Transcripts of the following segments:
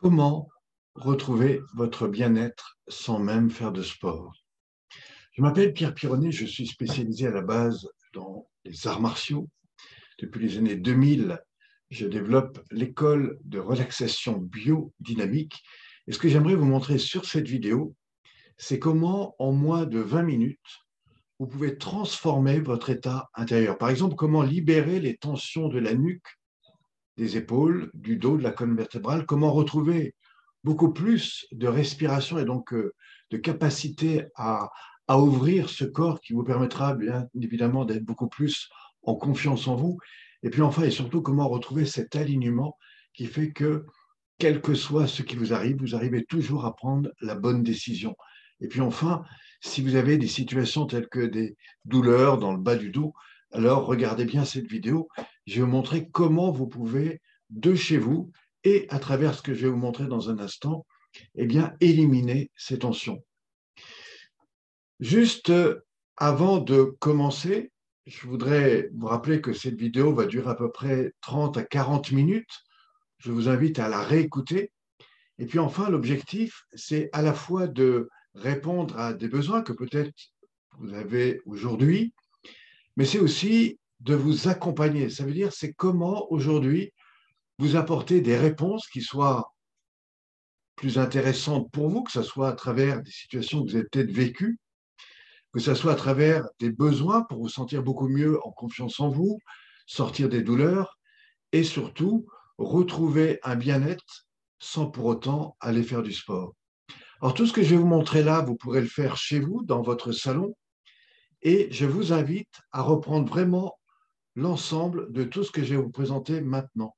Comment retrouver votre bien-être sans même faire de sport? Je m'appelle Pierre Pironnet, je suis spécialisé à la base dans les arts martiaux. Depuis les années 2000, je développe l'école de relaxation biodynamique. Et ce que j'aimerais vous montrer sur cette vidéo, c'est comment en moins de 20 minutes, vous pouvez transformer votre état intérieur. Par exemple, comment libérer les tensions de la nuque, des épaules, du dos, de la colonne vertébrale, comment retrouver beaucoup plus de respiration et donc de capacité à ouvrir ce corps qui vous permettra bien évidemment d'être beaucoup plus en confiance en vous. Et puis enfin et surtout, comment retrouver cet alignement qui fait que, quel que soit ce qui vous arrivez toujours à prendre la bonne décision. Et puis enfin, si vous avez des situations telles que des douleurs dans le bas du dos, alors regardez bien cette vidéo. Je vais vous montrer comment vous pouvez, de chez vous, et à travers ce que je vais vous montrer dans un instant, eh bien, éliminer ces tensions. Juste avant de commencer, je voudrais vous rappeler que cette vidéo va durer à peu près 30 à 40 minutes. Je vous invite à la réécouter. Et puis enfin, l'objectif, c'est à la fois de répondre à des besoins que peut-être vous avez aujourd'hui, mais c'est aussi de vous accompagner. Ça veut dire, c'est comment aujourd'hui vous apporter des réponses qui soient plus intéressantes pour vous, que ce soit à travers des situations que vous avez peut-être vécues, que ce soit à travers des besoins pour vous sentir beaucoup mieux en confiance en vous, sortir des douleurs et surtout retrouver un bien-être sans pour autant aller faire du sport. Alors tout ce que je vais vous montrer là, vous pourrez le faire chez vous, dans votre salon, et je vous invite à reprendre vraiment l'ensemble de tout ce que je vais vous présenter maintenant.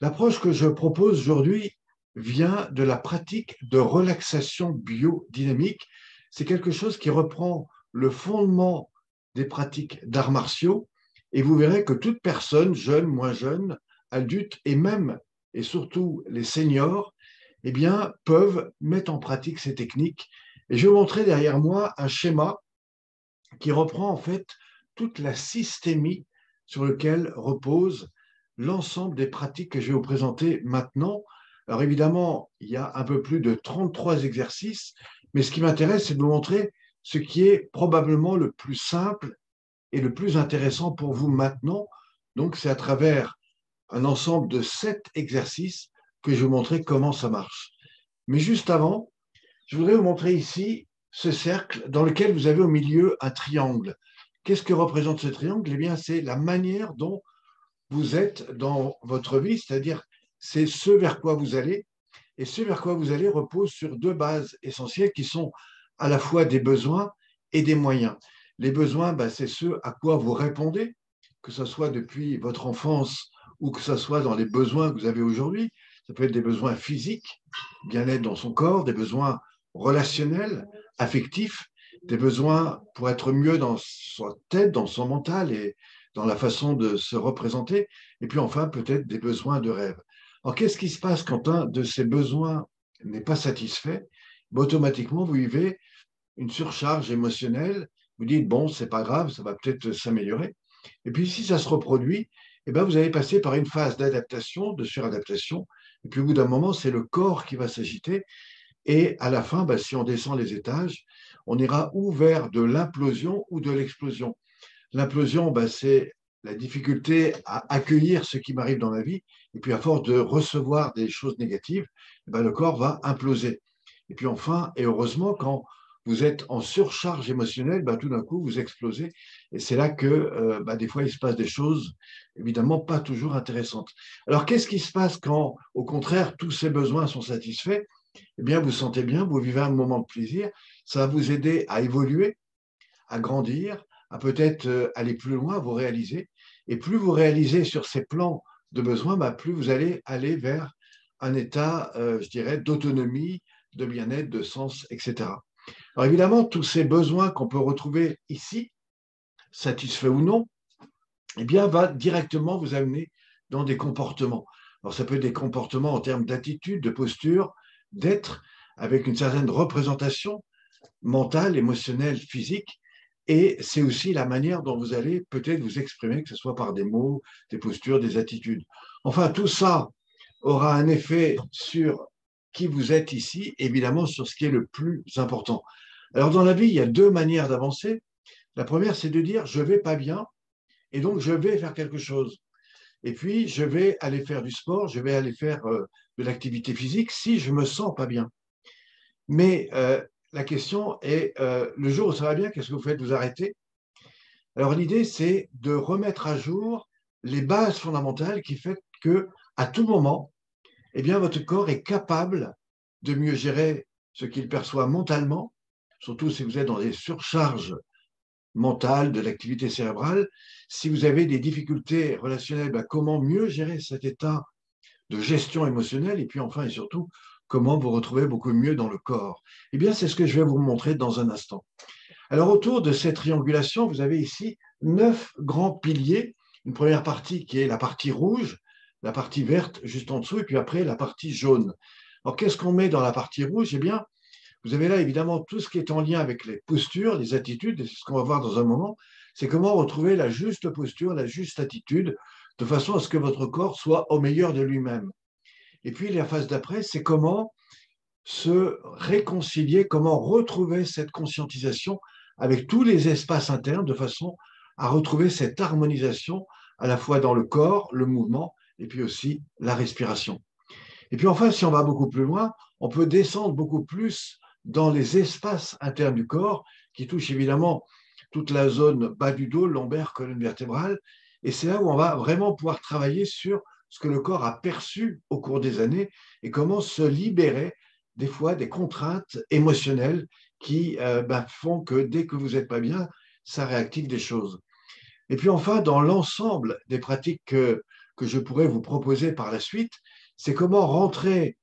L'approche que je propose aujourd'hui vient de la pratique de relaxation biodynamique. C'est quelque chose qui reprend le fondement des pratiques d'arts martiaux et vous verrez que toute personne, jeune, moins jeune, adulte et même et surtout les seniors, eh bien, peuvent mettre en pratique ces techniques. Et je vais vous montrer derrière moi un schéma qui reprend en fait toute la systémie sur laquelle repose l'ensemble des pratiques que je vais vous présenter maintenant. Alors évidemment, il y a un peu plus de 33 exercices, mais ce qui m'intéresse, c'est de vous montrer ce qui est probablement le plus simple et le plus intéressant pour vous maintenant. Donc c'est à travers un ensemble de 7 exercices que je vais vous montrer comment ça marche. Mais juste avant, je voudrais vous montrer ici ce cercle dans lequel vous avez au milieu un triangle. Qu'est-ce que représente ce triangle? Eh bien, c'est la manière dont vous êtes dans votre vie, c'est-à-dire c'est ce vers quoi vous allez. Et ce vers quoi vous allez repose sur deux bases essentielles qui sont à la fois des besoins et des moyens. Les besoins, ben, c'est ce à quoi vous répondez, que ce soit depuis votre enfance ou que ce soit dans les besoins que vous avez aujourd'hui. Ça peut être des besoins physiques, bien-être dans son corps, des besoins relationnels, affectifs, des besoins pour être mieux dans sa tête, dans son mental et dans la façon de se représenter, et puis enfin peut-être des besoins de rêve. Alors qu'est-ce qui se passe quand un de ces besoins n'est pas satisfait? Ben, automatiquement, vous vivez une surcharge émotionnelle, vous dites, bon, c'est pas grave, ça va peut-être s'améliorer. Et puis si ça se reproduit, eh ben, vous allez passer par une phase d'adaptation, de suradaptation, et puis au bout d'un moment, c'est le corps qui va s'agiter, et à la fin, ben, si on descend les étages, on ira ou vers de l'implosion ou de l'explosion. L'implosion, ben, c'est la difficulté à accueillir ce qui m'arrive dans ma vie. Et puis, à force de recevoir des choses négatives, ben, le corps va imploser. Et puis, enfin, et heureusement, quand vous êtes en surcharge émotionnelle, ben, tout d'un coup, vous explosez. Et c'est là que, ben, des fois, il se passe des choses, évidemment, pas toujours intéressantes. Alors, qu'est-ce qui se passe quand, au contraire, tous ces besoins sont satisfaits? Eh bien, vous sentez bien, vous vivez un moment de plaisir. Ça va vous aider à évoluer, à grandir, à peut-être aller plus loin, à vous réaliser. Et plus vous réalisez sur ces plans de besoin, bah, plus vous allez aller vers un état, je dirais, d'autonomie, de bien-être, de sens, etc. Alors évidemment, tous ces besoins qu'on peut retrouver ici, satisfaits ou non, eh bien, va directement vous amener dans des comportements. Alors ça peut être des comportements en termes d'attitude, de posture, d'être, avec une certaine représentation mentale, émotionnelle, physique, et c'est aussi la manière dont vous allez peut-être vous exprimer, que ce soit par des mots, des postures, des attitudes. Enfin, tout ça aura un effet sur qui vous êtes ici, évidemment sur ce qui est le plus important. Alors dans la vie, il y a deux manières d'avancer. La première, c'est de dire je vais pas bien et donc je vais faire quelque chose. Et puis je vais aller faire du sport, je vais aller faire de l'activité physique si je me sens pas bien. Mais la question est le jour où ça va bien, qu'est-ce que vous faites? Vous arrêtez? Alors l'idée, c'est de remettre à jour les bases fondamentales qui font que à tout moment, eh bien, votre corps est capable de mieux gérer ce qu'il perçoit mentalement, surtout si vous êtes dans des surcharges mentales de l'activité cérébrale. Si vous avez des difficultés relationnelles, ben, comment mieux gérer cet état de gestion émotionnelle et puis enfin et surtout, comment vous retrouver beaucoup mieux dans le corps. Eh bien, c'est ce que je vais vous montrer dans un instant. Alors, autour de cette triangulation, vous avez ici 9 grands piliers. Une première partie qui est la partie rouge, la partie verte juste en dessous, et puis après la partie jaune. Alors, qu'est-ce qu'on met dans la partie rouge? Eh bien, vous avez là évidemment tout ce qui est en lien avec les postures, les attitudes, et c'est ce qu'on va voir dans un moment. C'est comment retrouver la juste posture, la juste attitude, de façon à ce que votre corps soit au meilleur de lui-même. Et puis, la phase d'après, c'est comment se réconcilier, comment retrouver cette conscientisation avec tous les espaces internes de façon à retrouver cette harmonisation à la fois dans le corps, le mouvement et puis aussi la respiration. Et puis enfin, si on va beaucoup plus loin, on peut descendre beaucoup plus dans les espaces internes du corps qui touchent évidemment toute la zone bas du dos, lombaire, colonne vertébrale. Et c'est là où on va vraiment pouvoir travailler sur ce que le corps a perçu au cours des années et comment se libérer des fois des contraintes émotionnelles qui font que dès que vous n'êtes pas bien, ça réactive des choses. Et puis enfin, dans l'ensemble des pratiques que je pourrais vous proposer par la suite, c'est comment rentrer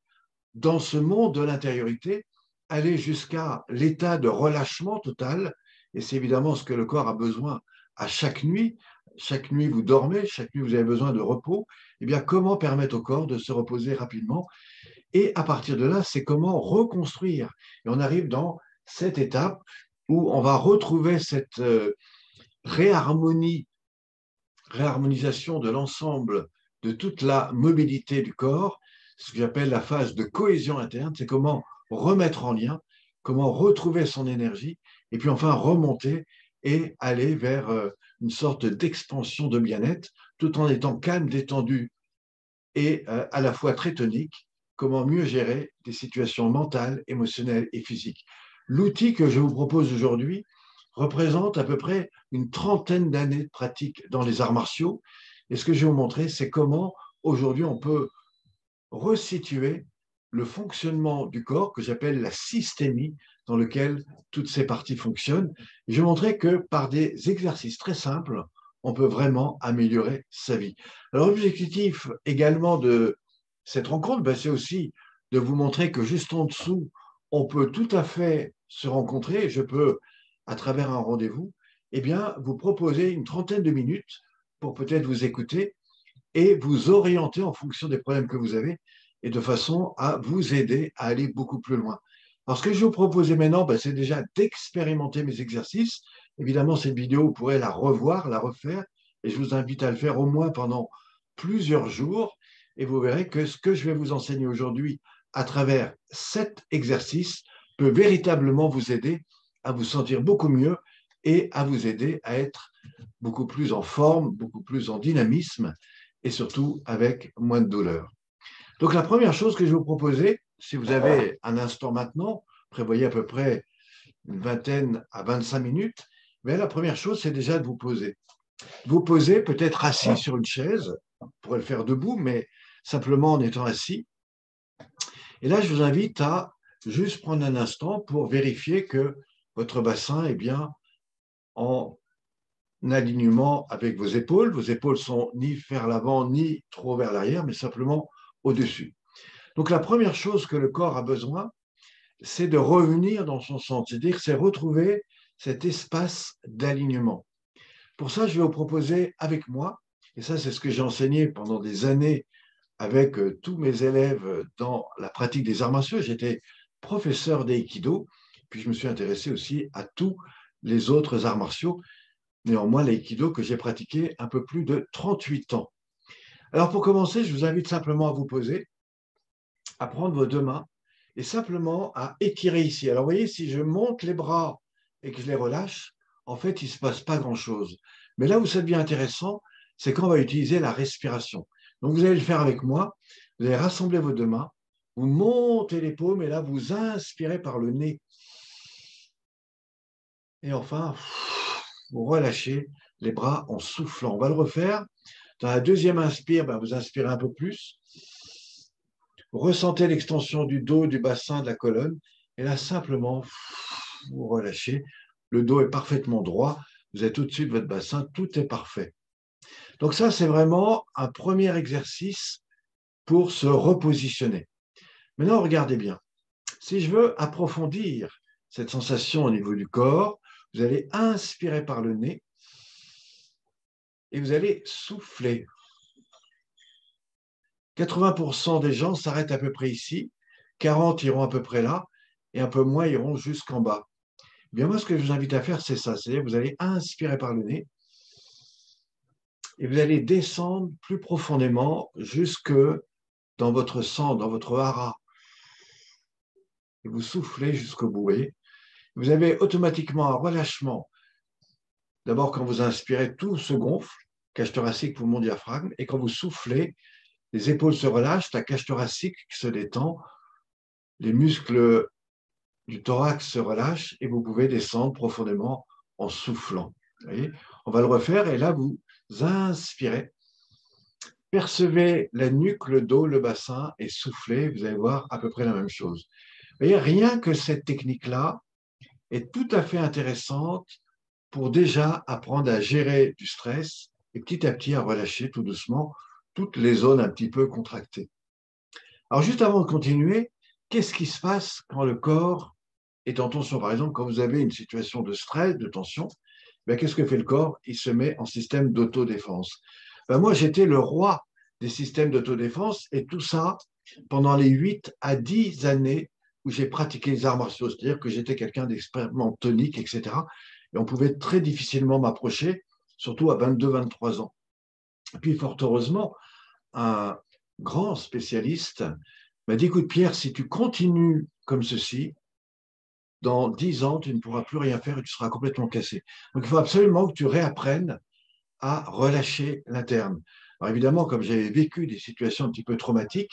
dans ce monde de l'intériorité, aller jusqu'à l'état de relâchement total, et c'est évidemment ce que le corps a besoin à chaque nuit. Chaque nuit, vous dormez, chaque nuit, vous avez besoin de repos. Eh bien, comment permettre au corps de se reposer rapidement? Et à partir de là, c'est comment reconstruire. Et on arrive dans cette étape où on va retrouver cette réharmonisation de l'ensemble de toute la mobilité du corps, ce que j'appelle la phase de cohésion interne, c'est comment remettre en lien, comment retrouver son énergie, et puis enfin remonter et aller vers une sorte d'expansion de bien-être, tout en étant calme, détendu et à la fois très tonique, comment mieux gérer des situations mentales, émotionnelles et physiques. L'outil que je vous propose aujourd'hui représente à peu près une trentaine d'années de pratique dans les arts martiaux. Et ce que je vais vous montrer, c'est comment aujourd'hui on peut resituer le fonctionnement du corps que j'appelle la systémie dans lequel toutes ces parties fonctionnent. Et je vais montrer que par des exercices très simples, on peut vraiment améliorer sa vie. Alors, l'objectif également de cette rencontre, ben, c'est aussi de vous montrer que juste en dessous, on peut tout à fait se rencontrer. Je peux, à travers un rendez-vous, eh bien, vous proposer une trentaine de minutes pour peut-être vous écouter et vous orienter en fonction des problèmes que vous avez et de façon à vous aider à aller beaucoup plus loin. Alors, ce que je vais vous proposer maintenant, ben, c'est déjà d'expérimenter mes exercices. Évidemment, cette vidéo, vous pourrez la revoir, la refaire, et je vous invite à le faire au moins pendant plusieurs jours, et vous verrez que ce que je vais vous enseigner aujourd'hui à travers cet exercice peut véritablement vous aider à vous sentir beaucoup mieux et à vous aider à être beaucoup plus en forme, beaucoup plus en dynamisme et surtout avec moins de douleur. Donc la première chose que je vais vous proposer, si vous avez un instant maintenant, prévoyez à peu près une vingtaine à 25 minutes, mais la première chose, c'est déjà de vous poser. Vous posez peut-être assis sur une chaise, vous pourrez le faire debout, mais simplement en étant assis. Et là, je vous invite à juste prendre un instant pour vérifier que votre bassin est bien en alignement avec vos épaules. Vos épaules sont ni vers l'avant, ni trop vers l'arrière, mais simplement au-dessus. Donc la première chose que le corps a besoin, c'est de revenir dans son centre, c'est-à-dire c'est retrouver cet espace d'alignement. Pour ça, je vais vous proposer avec moi, et ça c'est ce que j'ai enseigné pendant des années avec tous mes élèves dans la pratique des arts martiaux. J'étais professeur d'aïkido, puis je me suis intéressé aussi à tous les autres arts martiaux, néanmoins l'aïkido que j'ai pratiqué un peu plus de 38 ans. Alors pour commencer, je vous invite simplement à vous poser, à prendre vos deux mains et simplement à étirer ici. Alors, vous voyez, si je monte les bras et que je les relâche, en fait, il ne se passe pas grand-chose. Mais là où ça devient intéressant, c'est quand on va utiliser la respiration. Donc, vous allez le faire avec moi. Vous allez rassembler vos deux mains, vous montez les paumes et là, vous inspirez par le nez. Et enfin, vous relâchez les bras en soufflant. On va le refaire. Dans la deuxième inspire, vous inspirez un peu plus. Vous ressentez l'extension du dos, du bassin, de la colonne. Et là, simplement, vous relâchez. Le dos est parfaitement droit. Vous êtes au-dessus de votre bassin. Tout est parfait. Donc ça, c'est vraiment un premier exercice pour se repositionner. Maintenant, regardez bien. Si je veux approfondir cette sensation au niveau du corps, vous allez inspirer par le nez et vous allez souffler. 80% des gens s'arrêtent à peu près ici, 40 iront à peu près là, et un peu moins iront jusqu'en bas. Eh bien, moi, ce que je vous invite à faire, c'est ça. C'est-à-dire vous allez inspirer par le nez et vous allez descendre plus profondément jusque dans votre sang, dans votre hara. Et vous soufflez jusqu'au bout. Vous avez automatiquement un relâchement. D'abord, quand vous inspirez, tout se gonfle, cage thoracique, poumon, diaphragme, et quand vous soufflez, les épaules se relâchent, la cage thoracique se détend, les muscles du thorax se relâchent et vous pouvez descendre profondément en soufflant. Vous voyez, on va le refaire et là, vous inspirez, percevez la nuque, le dos, le bassin et soufflez, vous allez voir à peu près la même chose. Vous voyez, rien que cette technique-là est tout à fait intéressante pour déjà apprendre à gérer du stress et petit à petit à relâcher tout doucement toutes les zones un petit peu contractées. Alors juste avant de continuer, qu'est-ce qui se passe quand le corps est en tension? Par exemple, quand vous avez une situation de stress, de tension, qu'est-ce que fait le corps? Il se met en système d'autodéfense. Moi, j'étais le roi des systèmes d'autodéfense et tout ça pendant les 8 à 10 années où j'ai pratiqué les arts martiaux, c'est-à-dire que j'étais quelqu'un d'extrêmement tonique, etc. Et on pouvait très difficilement m'approcher, surtout à 22-23 ans. Et puis, fort heureusement, un grand spécialiste m'a dit, écoute Pierre, si tu continues comme ceci, dans 10 ans, tu ne pourras plus rien faire et tu seras complètement cassé. Donc, il faut absolument que tu réapprennes à relâcher l'interne. Alors évidemment, comme j'avais vécu des situations un petit peu traumatiques,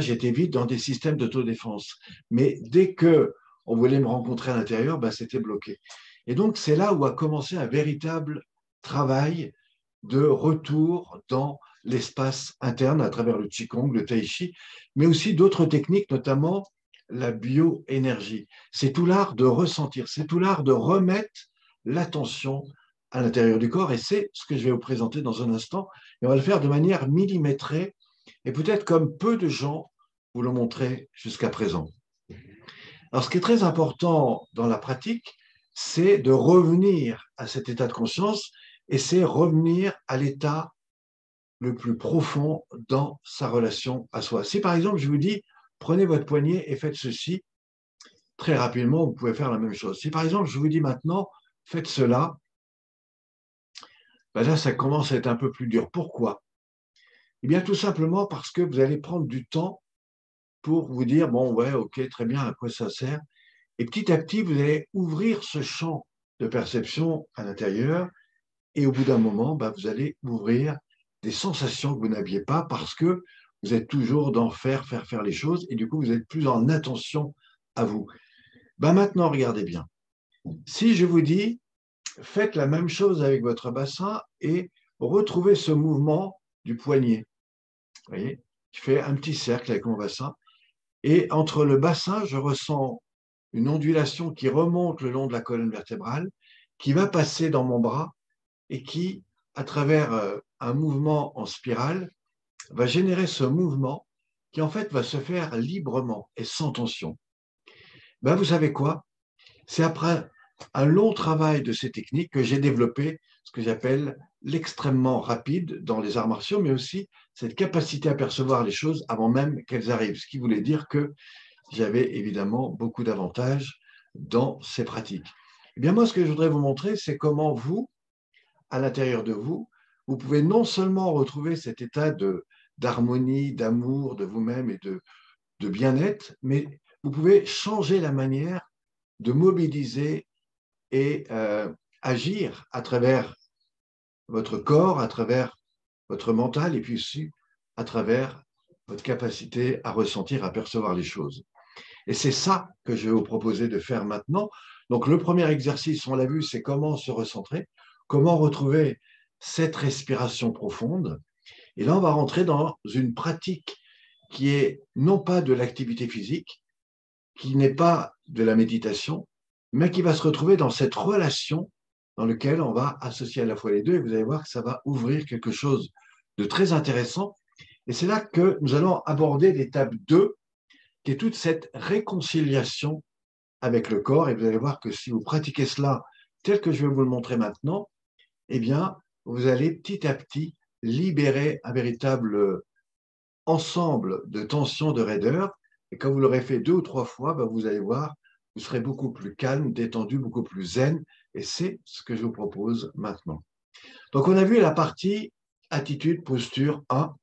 j'étais vite dans des systèmes d'autodéfense. Mais dès que on voulait me rencontrer à l'intérieur, c'était bloqué. Et donc, c'est là où a commencé un véritable travail de retour dans l'espace interne à travers le Qigong, le Tai Chi, mais aussi d'autres techniques, notamment la bioénergie. C'est tout l'art de ressentir, c'est tout l'art de remettre l'attention à l'intérieur du corps et c'est ce que je vais vous présenter dans un instant. Et on va le faire de manière millimétrée et peut-être comme peu de gens vous l'ont montré jusqu'à présent. Alors, ce qui est très important dans la pratique, c'est de revenir à cet état de conscience et c'est revenir à l'état le plus profond dans sa relation à soi. Si par exemple, je vous dis, prenez votre poignet et faites ceci, très rapidement, vous pouvez faire la même chose. Si par exemple, je vous dis maintenant, faites cela, là, ça commence à être un peu plus dur. Pourquoi? Eh bien, tout simplement parce que vous allez prendre du temps pour vous dire, bon, ouais, ok, très bien, à quoi ça sert? Et petit à petit, vous allez ouvrir ce champ de perception à l'intérieur et au bout d'un moment, vous allez ouvrir des sensations que vous n'aviez pas parce que vous êtes toujours dans faire les choses et du coup, vous êtes plus en attention à vous. Maintenant, regardez bien. Si je vous dis, faites la même chose avec votre bassin et retrouvez ce mouvement du poignet. Vous voyez, je fais un petit cercle avec mon bassin et entre le bassin, je ressens une ondulation qui remonte le long de la colonne vertébrale, qui va passer dans mon bras et qui, à travers un mouvement en spirale, va générer ce mouvement qui en fait va se faire librement et sans tension. Vous savez quoi? C'est après un long travail de ces techniques que j'ai développé ce que j'appelle l'extrêmement rapide dans les arts martiaux, mais aussi cette capacité à percevoir les choses avant même qu'elles arrivent, ce qui voulait dire que j'avais évidemment beaucoup d'avantages dans ces pratiques. Eh bien, moi, ce que je voudrais vous montrer, c'est comment vous, à l'intérieur de vous, vous pouvez non seulement retrouver cet état d'harmonie, d'amour de vous-même et de bien-être, mais vous pouvez changer la manière de mobiliser et agir à travers votre corps, à travers votre mental et puis aussi à travers votre capacité à ressentir, à percevoir les choses. Et c'est ça que je vais vous proposer de faire maintenant. Donc le premier exercice, on l'a vu, c'est comment se recentrer, comment retrouver cette respiration profonde. Et là, on va rentrer dans une pratique qui est non pas de l'activité physique, qui n'est pas de la méditation, mais qui va se retrouver dans cette relation dans laquelle on va associer à la fois les deux. Et vous allez voir que ça va ouvrir quelque chose de très intéressant. Et c'est là que nous allons aborder l'étape 2, qui est toute cette réconciliation avec le corps. Et vous allez voir que si vous pratiquez cela tel que je vais vous le montrer maintenant, eh bien, vous allez petit à petit libérer un véritable ensemble de tensions, de raideur. Et quand vous l'aurez fait 2 ou 3 fois, ben, vous allez voir, vous serez beaucoup plus calme, détendu, beaucoup plus zen. Et c'est ce que je vous propose maintenant. Donc, on a vu la partie attitude, posture 1.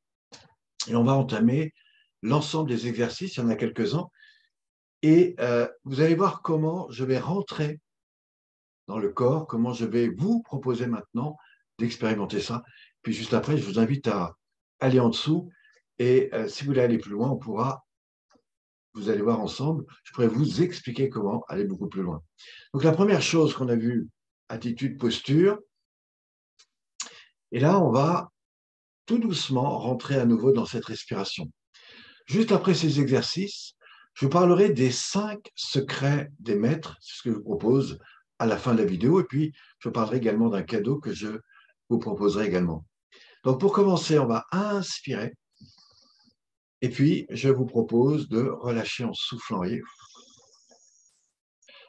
Et on va entamer l'ensemble des exercices. Il y en a quelques-uns. Et vous allez voir comment je vais rentrer dans le corps, comment je vais vous proposer maintenant d'expérimenter ça. Puis juste après, je vous invite à aller en dessous. Et si vous voulez aller plus loin, on pourra, vous allez voir ensemble, je pourrais vous expliquer comment aller beaucoup plus loin. Donc la première chose qu'on a vue, attitude, posture. Et là, on va tout doucement rentrer à nouveau dans cette respiration. Juste après ces exercices, je vous parlerai des 5 secrets des maîtres, c'est ce que je vous propose à la fin de la vidéo, et puis je parlerai également d'un cadeau que je vous proposerai également. Donc pour commencer, on va inspirer, et puis je vous propose de relâcher en soufflant. Voyez,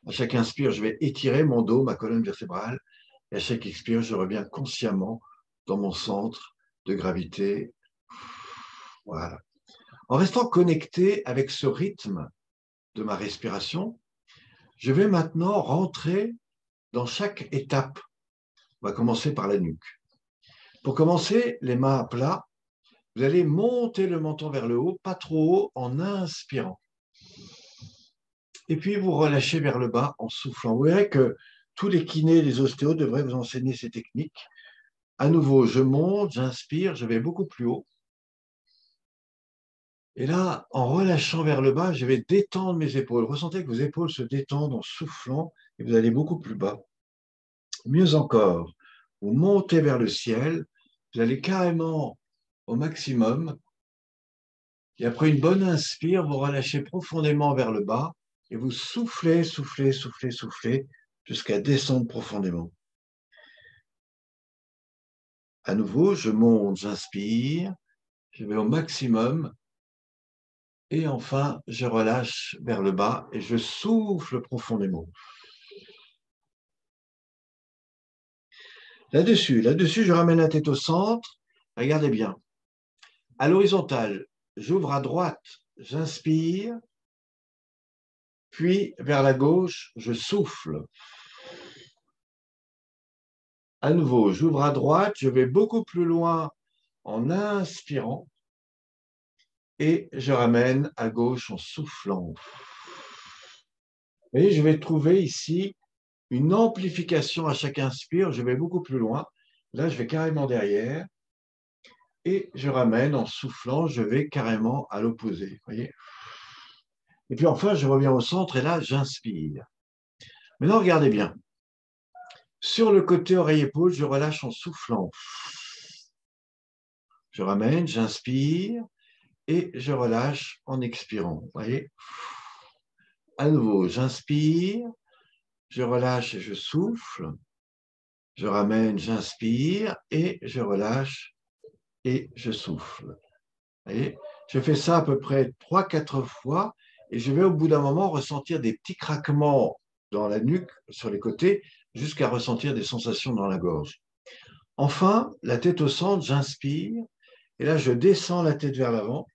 à chaque inspire, je vais étirer mon dos, ma colonne vertébrale, et à chaque expire, je reviens consciemment dans mon centre de gravité. Voilà. En restant connecté avec ce rythme de ma respiration, je vais maintenant rentrer dans chaque étape. On va commencer par la nuque. Pour commencer, les mains à plat, vous allez monter le menton vers le haut, pas trop haut, en inspirant. Et puis vous relâchez vers le bas en soufflant. Vous verrez que tous les kinés, les ostéos devraient vous enseigner ces techniques. À nouveau, je monte, j'inspire, je vais beaucoup plus haut. Et là, en relâchant vers le bas, je vais détendre mes épaules. Ressentez que vos épaules se détendent en soufflant et vous allez beaucoup plus bas. Mieux encore, vous montez vers le ciel, vous allez carrément au maximum. Et après une bonne inspire, vous relâchez profondément vers le bas et vous soufflez, soufflez, soufflez, soufflez jusqu'à descendre profondément. À nouveau, je monte, j'inspire, je vais au maximum et enfin, je relâche vers le bas et je souffle profondément. Là-dessus, je ramène la tête au centre. Regardez bien. À l'horizontale, j'ouvre à droite, j'inspire, puis vers la gauche, je souffle. À nouveau, j'ouvre à droite, je vais beaucoup plus loin en inspirant et je ramène à gauche en soufflant. Et je vais trouver ici une amplification à chaque inspire, je vais beaucoup plus loin. Là, je vais carrément derrière et je ramène en soufflant, je vais carrément à l'opposé. Voyez ? Et puis enfin, je reviens au centre et là, j'inspire. Maintenant, regardez bien. Sur le côté oreille-épaule, je relâche en soufflant. Je ramène, j'inspire et je relâche en expirant. Vous voyez ? À nouveau, j'inspire, je relâche et je souffle. Je ramène, j'inspire et je relâche et je souffle. Vous voyez ? Je fais ça à peu près 3-4 fois et je vais au bout d'un moment ressentir des petits craquements dans la nuque, sur les côtés, jusqu'à ressentir des sensations dans la gorge. Enfin, la tête au centre, j'inspire et là je descends la tête vers l'avant,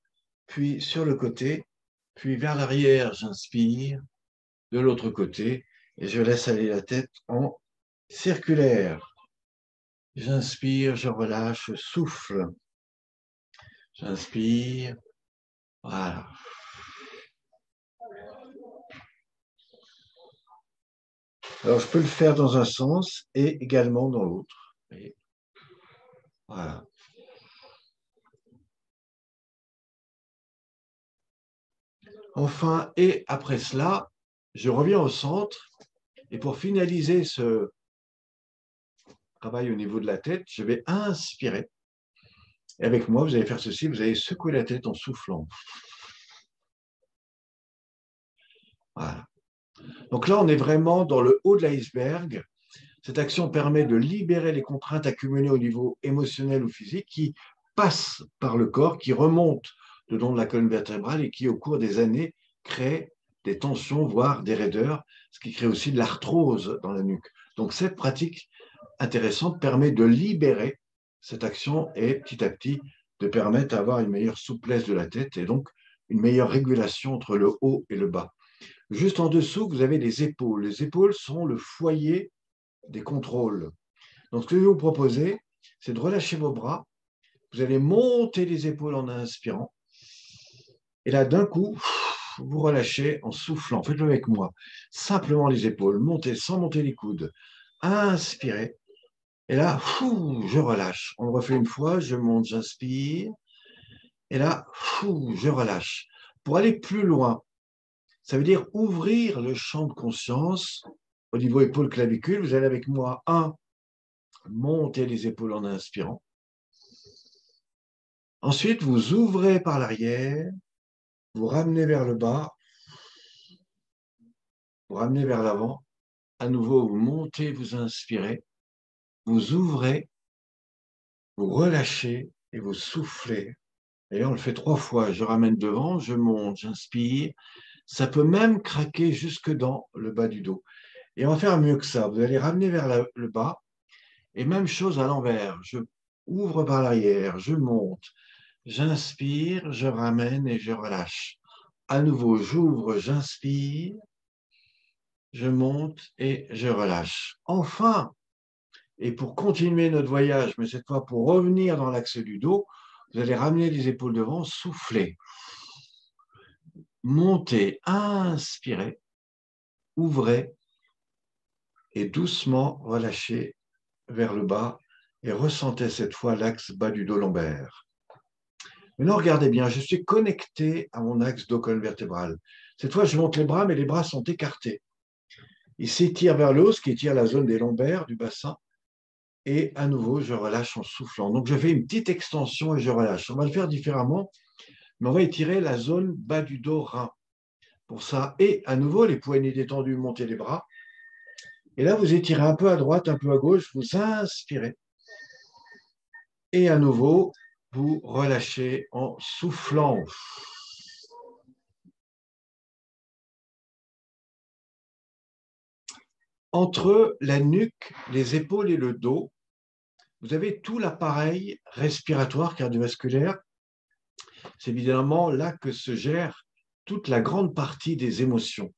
puis sur le côté, puis vers l'arrière, j'inspire, de l'autre côté et je laisse aller la tête en circulaire. J'inspire, je relâche, je souffle. J'inspire, voilà. Alors, je peux le faire dans un sens et également dans l'autre. Et voilà. Enfin, et après cela, je reviens au centre. Et pour finaliser ce travail au niveau de la tête, je vais inspirer. Et avec moi, vous allez faire ceci, vous allez secouer la tête en soufflant. Voilà. Donc là, on est vraiment dans le haut de l'iceberg. Cette action permet de libérer les contraintes accumulées au niveau émotionnel ou physique qui passent par le corps, qui remontent le long de la colonne vertébrale et qui, au cours des années, créent des tensions, voire des raideurs, ce qui crée aussi de l'arthrose dans la nuque. Donc cette pratique intéressante permet de libérer cette action et petit à petit de permettre d'avoir une meilleure souplesse de la tête et donc une meilleure régulation entre le haut et le bas. Juste en dessous, vous avez les épaules. Les épaules sont le foyer des contrôles. Donc, ce que je vais vous proposer, c'est de relâcher vos bras. Vous allez monter les épaules en inspirant. Et là, d'un coup, vous relâchez en soufflant. Faites-le avec moi. Simplement les épaules. Montez sans monter les coudes. Inspirez. Et là, je relâche. On le refait une fois. Je monte, j'inspire. Et là, je relâche. Pour aller plus loin, ça veut dire ouvrir le champ de conscience au niveau épaule-clavicule. Vous allez avec moi, montez les épaules en inspirant. Ensuite, vous ouvrez par l'arrière, vous ramenez vers le bas, vous ramenez vers l'avant. À nouveau, vous montez, vous inspirez, vous ouvrez, vous relâchez et vous soufflez. Et là, on le fait 3 fois. Je ramène devant, je monte, j'inspire. Ça peut même craquer jusque dans le bas du dos. Et on va faire mieux que ça. Vous allez ramener vers le bas. Et même chose à l'envers. Je ouvre par l'arrière, je monte, j'inspire, je ramène et je relâche. À nouveau, j'ouvre, j'inspire, je monte et je relâche. Enfin, et pour continuer notre voyage, mais cette fois pour revenir dans l'axe du dos, vous allez ramener les épaules devant, souffler, monter, inspirer, ouvrez et doucement relâchez vers le bas et ressentez cette fois l'axe bas du dos lombaire. Maintenant, regardez bien, je suis connecté à mon axe dos-colonne vertébrale. Cette fois, je monte les bras, mais les bras sont écartés. Ils s'étirent vers le haut, ce qui étire la zone des lombaires, du bassin. Et à nouveau, je relâche en soufflant. Donc, je fais une petite extension et je relâche. On va le faire différemment, mais on va étirer la zone bas du dos, rein. Pour ça, et à nouveau, les poignets détendus, montez les bras. Et là, vous étirez un peu à droite, un peu à gauche, vous inspirez. Et à nouveau, vous relâchez en soufflant. Entre la nuque, les épaules et le dos, vous avez tout l'appareil respiratoire cardiovasculaire. C'est évidemment là que se gère toute la grande partie des émotions.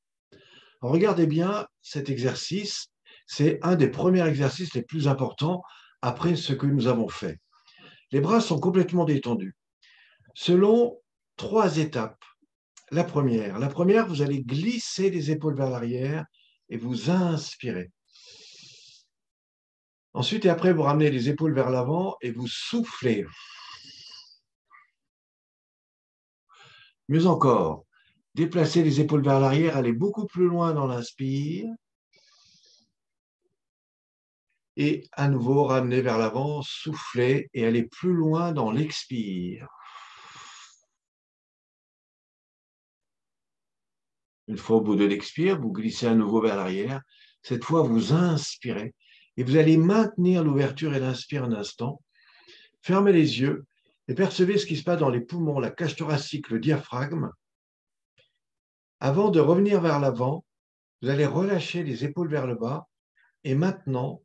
Alors, regardez bien cet exercice, c'est un des premiers exercices les plus importants après ce que nous avons fait. Les bras sont complètement détendus. Selon 3 étapes. La première, vous allez glisser les épaules vers l'arrière et vous inspirez. Ensuite et après, vous ramenez les épaules vers l'avant et vous soufflez. Mieux encore, déplacez les épaules vers l'arrière, allez beaucoup plus loin dans l'inspire. Et à nouveau, ramenez vers l'avant, soufflez et allez plus loin dans l'expire. Une fois au bout de l'expire, vous glissez à nouveau vers l'arrière. Cette fois, vous inspirez et vous allez maintenir l'ouverture et l'inspire un instant. Fermez les yeux et percevez ce qui se passe dans les poumons, la cage thoracique, le diaphragme. Avant de revenir vers l'avant, vous allez relâcher les épaules vers le bas et maintenant,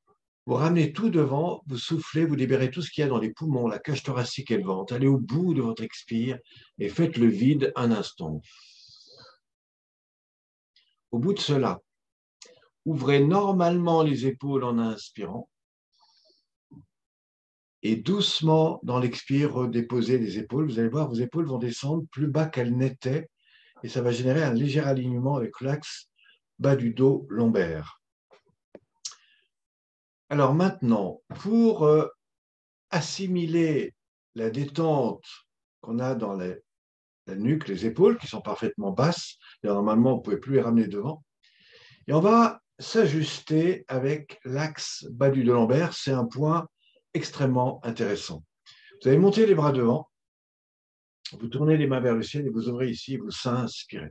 vous ramenez tout devant, vous soufflez, vous libérez tout ce qu'il y a dans les poumons, la cage thoracique et le ventre. Allez au bout de votre expire et faites le vide un instant. Au bout de cela, ouvrez normalement les épaules en inspirant et doucement dans l'expire, redéposez les épaules. Vous allez voir, vos épaules vont descendre plus bas qu'elles n'étaient et ça va générer un léger alignement avec l'axe bas du dos lombaire. Alors maintenant, pour assimiler la détente qu'on a dans la nuque, les épaules qui sont parfaitement basses, et normalement, on ne pouvait plus les ramener devant, et on va s'ajuster avec l'axe bas du dos lombaire. C'est un point extrêmement intéressant. Vous allez monter les bras devant, vous tournez les mains vers le ciel et vous ouvrez ici, vous inspirez.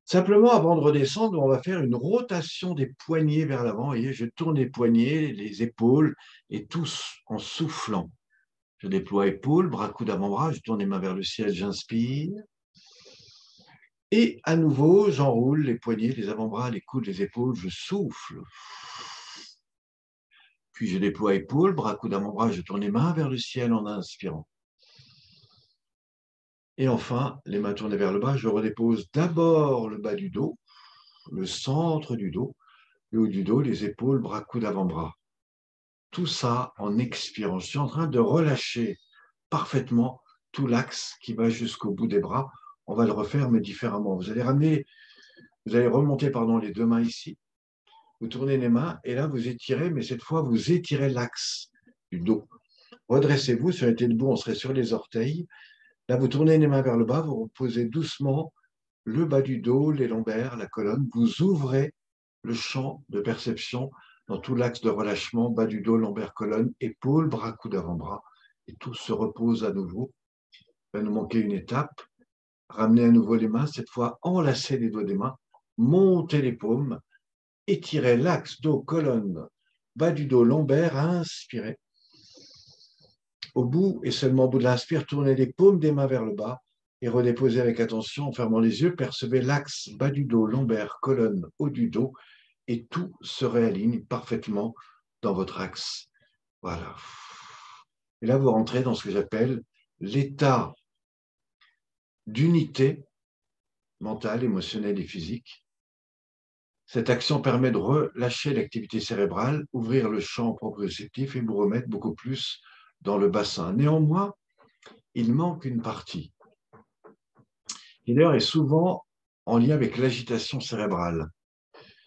Simplement, avant de redescendre, on va faire une rotation des poignets vers l'avant. Et je tourne les poignets, les épaules, et tous en soufflant. Je déploie épaules, bras, coude, avant-bras, je tourne les mains vers le ciel, j'inspire. Et à nouveau, j'enroule les poignets, les avant-bras, les coudes, les épaules, je souffle. Puis je déploie épaules, bras, coude, avant-bras, je tourne les mains vers le ciel en inspirant. Et enfin, les mains tournées vers le bas, je redépose d'abord le bas du dos, le centre du dos, le haut du dos, les épaules, bras, coude, avant-bras. Tout ça en expirant. Je suis en train de relâcher parfaitement tout l'axe qui va jusqu'au bout des bras. On va le refaire, mais différemment. Vous allez remonter les deux mains ici. Vous tournez les mains et là, vous étirez, mais cette fois, vous étirez l'axe du dos. Redressez-vous. Si on était debout, on serait sur les orteils. Là, vous tournez les mains vers le bas. Vous reposez doucement le bas du dos, les lombaires, la colonne. Vous ouvrez le champ de perception dans tout l'axe de relâchement, bas du dos, lombaire, colonne, épaules, bras, coude, avant-bras. Et tout se repose à nouveau. Il va nous manquer une étape. Ramenez à nouveau les mains, cette fois enlacez les doigts des mains, montez les paumes, étirez l'axe dos, colonne, bas du dos, lombaire, inspirez. Au bout, et seulement au bout de l'inspire, tournez les paumes des mains vers le bas et redéposez avec attention en fermant les yeux. Percevez l'axe bas du dos, lombaire, colonne, haut du dos et tout se réaligne parfaitement dans votre axe. Voilà. Et là, vous rentrez dans ce que j'appelle l'état d'unité mentale, émotionnelle et physique. Cette action permet de relâcher l'activité cérébrale, ouvrir le champ proprioceptif et vous remettre beaucoup plus dans le bassin. Néanmoins, il manque une partie qui d'ailleurs est souvent en lien avec l'agitation cérébrale.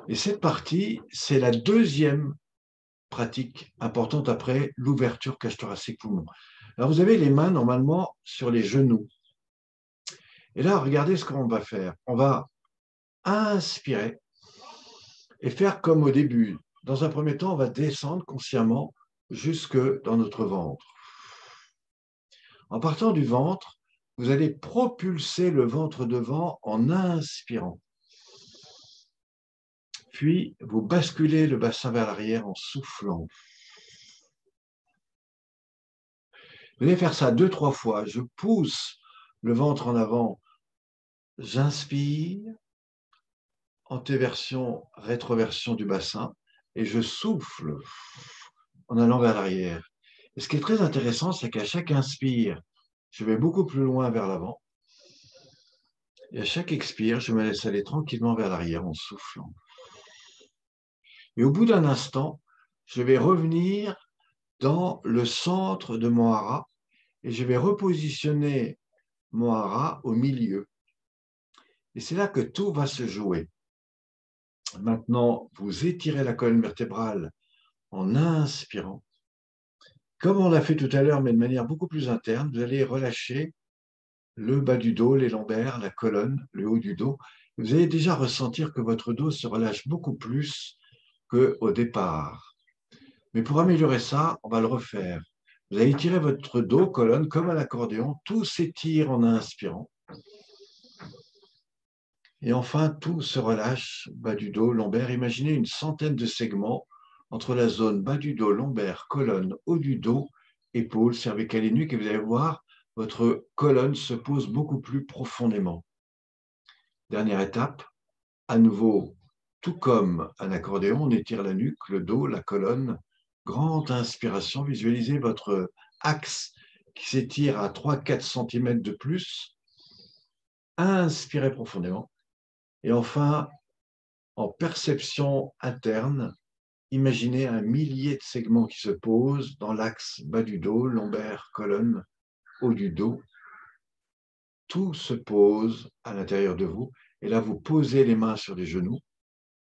Et cette partie, c'est la deuxième pratique importante après l'ouverture cage thoracique poumon. Alors vous avez les mains normalement sur les genoux. Et là, regardez ce qu'on va faire. On va inspirer et faire comme au début. Dans un premier temps, on va descendre consciemment jusque dans notre ventre. En partant du ventre, vous allez propulser le ventre devant en inspirant. Puis, vous basculez le bassin vers l'arrière en soufflant. Vous allez faire ça 2-3 fois. Je pousse le ventre en avant. J'inspire, antéversion, rétroversion du bassin, et je souffle en allant vers l'arrière. Et ce qui est très intéressant, c'est qu'à chaque inspire, je vais beaucoup plus loin vers l'avant. Et à chaque expire, je me laisse aller tranquillement vers l'arrière en soufflant. Et au bout d'un instant, je vais revenir dans le centre de mon hara et je vais repositionner mon hara au milieu. Et c'est là que tout va se jouer. Maintenant, vous étirez la colonne vertébrale en inspirant. Comme on l'a fait tout à l'heure, mais de manière beaucoup plus interne, vous allez relâcher le bas du dos, les lombaires, la colonne, le haut du dos. Vous allez déjà ressentir que votre dos se relâche beaucoup plus qu'au départ. Mais pour améliorer ça, on va le refaire. Vous allez étirer votre dos, colonne, comme un accordéon. Tout s'étire en inspirant. Et enfin, tout se relâche, bas du dos, lombaire. Imaginez une centaine de segments entre la zone bas du dos, lombaire, colonne, haut du dos, épaules, cervicales et nuque. Et vous allez voir, votre colonne se pose beaucoup plus profondément. Dernière étape, à nouveau, tout comme un accordéon, on étire la nuque, le dos, la colonne. Grande inspiration, visualisez votre axe qui s'étire à 3-4 cm de plus. Inspirez profondément. Et enfin, en perception interne, imaginez un millier de segments qui se posent dans l'axe bas du dos, lombaire, colonne, haut du dos. Tout se pose à l'intérieur de vous. Et là, vous posez les mains sur les genoux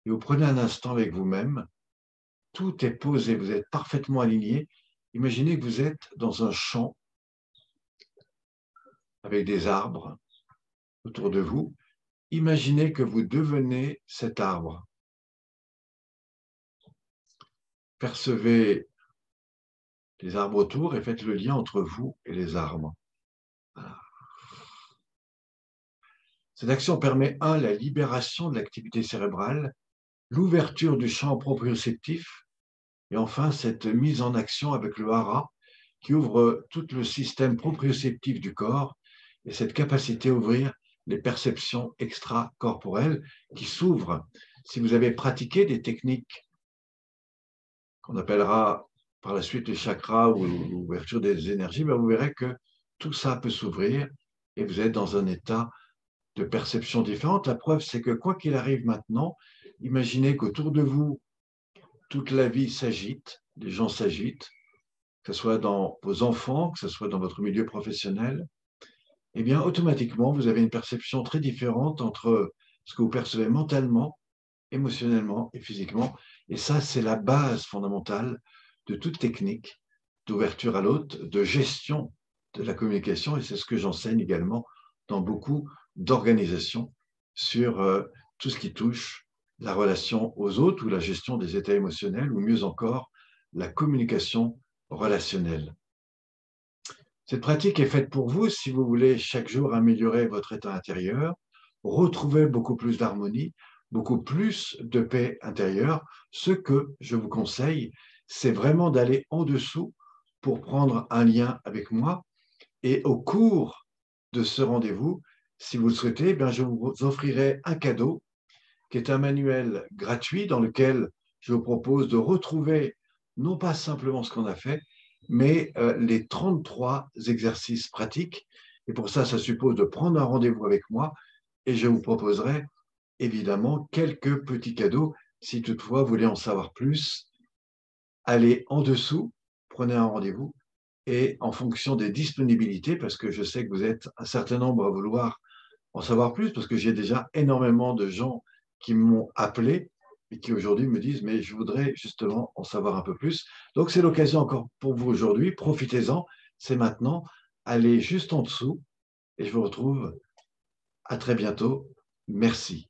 et vous prenez un instant avec vous-même, tout est posé, vous êtes parfaitement aligné. Imaginez que vous êtes dans un champ avec des arbres autour de vous. Imaginez que vous devenez cet arbre. Percevez les arbres autour et faites le lien entre vous et les arbres. Voilà. Cette action permet, la libération de l'activité cérébrale, l'ouverture du champ proprioceptif et enfin cette mise en action avec le hara qui ouvre tout le système proprioceptif du corps et cette capacité à ouvrir les perceptions extracorporelles qui s'ouvrent. Si vous avez pratiqué des techniques qu'on appellera par la suite les chakras ou l'ouverture des énergies, vous verrez que tout ça peut s'ouvrir et vous êtes dans un état de perception différente. La preuve, c'est que quoi qu'il arrive maintenant, imaginez qu'autour de vous, toute la vie s'agite, les gens s'agitent, que ce soit dans vos enfants, que ce soit dans votre milieu professionnel, eh bien, automatiquement, vous avez une perception très différente entre ce que vous percevez mentalement, émotionnellement et physiquement. Et ça, c'est la base fondamentale de toute technique d'ouverture à l'autre, de gestion de la communication. Et c'est ce que j'enseigne également dans beaucoup d'organisations sur tout ce qui touche la relation aux autres ou la gestion des états émotionnels ou mieux encore, la communication relationnelle. Cette pratique est faite pour vous si vous voulez chaque jour améliorer votre état intérieur, retrouver beaucoup plus d'harmonie, beaucoup plus de paix intérieure. Ce que je vous conseille, c'est vraiment d'aller en dessous pour prendre un lien avec moi. Et au cours de ce rendez-vous, si vous le souhaitez, je vous offrirai un cadeau qui est un manuel gratuit dans lequel je vous propose de retrouver non pas simplement ce qu'on a fait, mais les 33 exercices pratiques. Et pour ça, ça suppose de prendre un rendez-vous avec moi et je vous proposerai évidemment quelques petits cadeaux. Si toutefois vous voulez en savoir plus, allez en dessous, prenez un rendez-vous et en fonction des disponibilités, parce que je sais que vous êtes un certain nombre à vouloir en savoir plus, parce que j'ai déjà énormément de gens qui m'ont appelé et qui aujourd'hui me disent, mais je voudrais justement en savoir un peu plus. Donc, c'est l'occasion encore pour vous aujourd'hui. Profitez-en. C'est maintenant. Allez juste en dessous et je vous retrouve à très bientôt. Merci.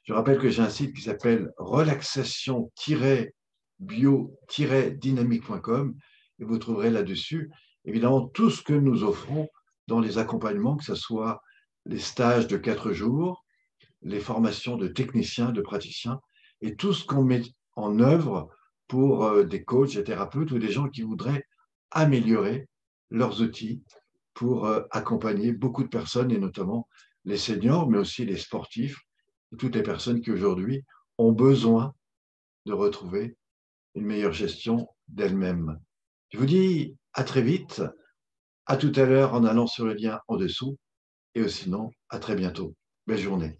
Je rappelle que j'ai un site qui s'appelle relaxation-bio-dynamique.com et vous trouverez là-dessus, évidemment, tout ce que nous offrons dans les accompagnements, que ce soit les stages de 4 jours, les formations de techniciens, de praticiens, et tout ce qu'on met en œuvre pour des coachs, des thérapeutes ou des gens qui voudraient améliorer leurs outils pour accompagner beaucoup de personnes, et notamment les seniors, mais aussi les sportifs, et toutes les personnes qui aujourd'hui ont besoin de retrouver une meilleure gestion d'elles-mêmes. Je vous dis à très vite, à tout à l'heure en allant sur le lien en dessous, et sinon, à très bientôt. Belle journée.